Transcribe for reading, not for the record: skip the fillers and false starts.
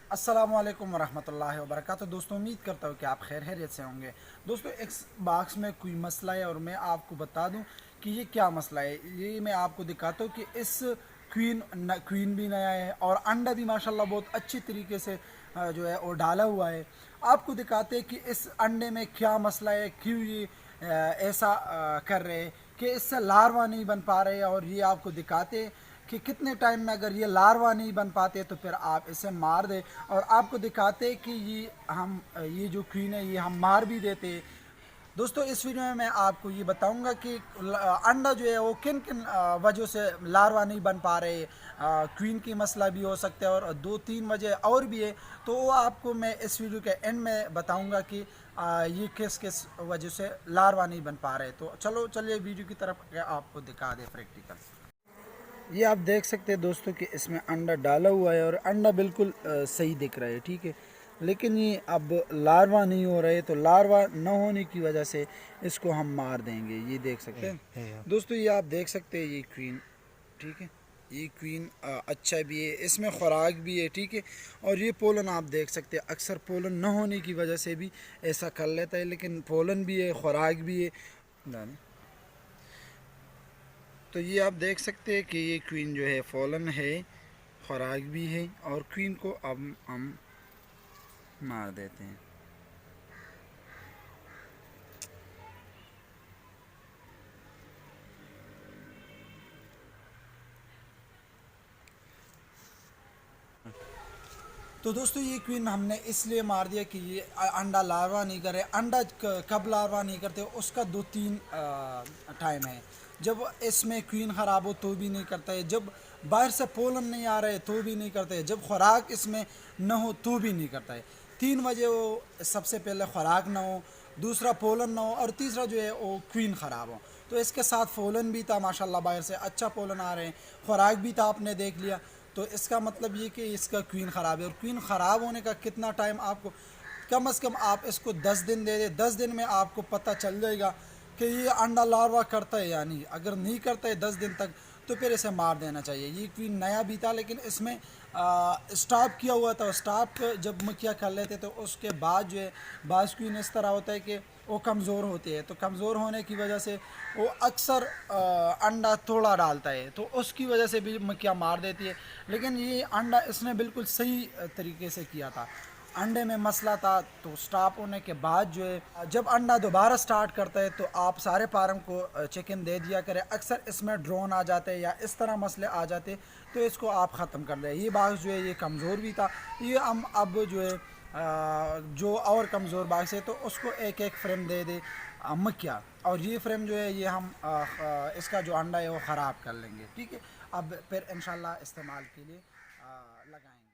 अस्सलाम वालेकुम वरहमतुल्लाहि वबरकातुहू। दोस्तों, उम्मीद करता हूँ कि आप खैर खैरियत से होंगे। दोस्तों, एक बॉक्स में कोई मसला है और मैं आपको बता दूं कि ये क्या मसला है। ये मैं आपको दिखाता हूँ कि इस क्वीन भी नया है और अंडा भी माशाल्लाह बहुत अच्छी तरीके से जो है वो डाला हुआ है। आपको दिखाते हैं कि इस अंडे में क्या मसला है, क्यों ये ऐसा कर रहे हैं कि इससे लार्वा नहीं बन पा रहे। और ये आपको दिखाते हैं कि कितने टाइम में अगर ये लार्वा नहीं बन पाते तो फिर आप इसे मार दें। और आपको दिखाते कि ये जो क्वीन है ये हम मार भी देते। दोस्तों, इस वीडियो में मैं आपको ये बताऊंगा कि अंडा जो है वो किन किन वजहों से लार्वा नहीं बन पा रहे। क्वीन की मसला भी हो सकता है और दो तीन वजह और भी है। तो वो आपको मैं इस वीडियो के एंड में बताऊंगा कि ये किस किस वजह से लार्वा नहीं बन पा रहे। तो चलिए वीडियो की तरफ आपको दिखा दे प्रैक्टिकल। ये आप देख सकते हैं दोस्तों कि इसमें अंडा डाला हुआ है और अंडा बिल्कुल सही दिख रहा है, ठीक है। लेकिन ये अब लार्वा नहीं हो रहे, तो लार्वा न होने की वजह से इसको हम मार देंगे। ये देख सकते हैं दोस्तों, ये आप देख सकते हैं ये क्वीन, ठीक है। ये क्वीन अच्छा भी है, इसमें खुराक भी है, ठीक है। और ये पोलन आप देख सकते हैं, अक्सर पोलन न होने की वजह से भी ऐसा कर लेता है, लेकिन पोलन भी है, खुराक भी है। तो ये आप देख सकते हैं कि ये क्वीन जो है फॉलन है, खुराक भी है। और क्वीन को अब हम मार देते हैं। तो दोस्तों, ये क्वीन हमने इसलिए मार दिया कि ये अंडा लार्वा नहीं करे। अंडा कब लार्वा नहीं करते उसका दो तीन टाइम है। जब इसमें क्वीन ख़राब हो तो भी नहीं करता है, जब बाहर से पोलन नहीं आ रहे तो भी नहीं करते है, जब खुराक इसमें न हो तो भी नहीं करता है। तीन वजह वो, सबसे पहले खुराक ना हो, दूसरा पोलन ना हो और तीसरा जो है वो क्वीन ख़राब हो। तो इसके साथ पोलन भी था, माशाल्लाह बाहर से अच्छा पोलन आ रहे हैं, खुराक भी था, आपने देख लिया। तो इसका मतलब ये कि इसका क्वीन ख़राब है। और क्वीन ख़राब होने का कितना टाइम आपको, कम से कम आप इसको 10 दिन दे दें। 10 दिन में आपको पता चल जाएगा कि ये अंडा लार्वा करता है या नहीं। अगर नहीं करता है 10 दिन तक तो फिर इसे मार देना चाहिए। ये क्वीन नया भी था, लेकिन इसमें स्टॉप किया हुआ था। स्टॉप जब मुखिया कर लेते तो उसके बाद जो है बाज़ क्वीन इस तरह होता है कि वो कमज़ोर होते हैं। तो कमज़ोर होने की वजह से वो अक्सर अंडा थोड़ा डालता है, तो उसकी वजह से भी मक्खियाँ मार देती है। लेकिन ये अंडा इसने बिल्कुल सही तरीके से किया था। अंडे में मसला था, तो स्टॉप होने के बाद जो है जब अंडा दोबारा स्टार्ट करता है तो आप सारे फार्म को चिकन दे दिया करें। अक्सर इसमें ड्रोन आ जाते हैं या इस तरह मसले आ जाते, तो इसको आप ख़त्म कर दें। ये बाग जो है ये कमज़ोर भी था। ये हम अब जो है जो और कमज़ोर बाग से तो उसको एक एक फ्रेम दे दे मक्खिया। और ये फ्रेम जो है ये हम इसका जो अंडा है वो ख़राब कर लेंगे, ठीक है। अब फिर इंशाल्लाह इस्तेमाल के लिए लगाएंगे।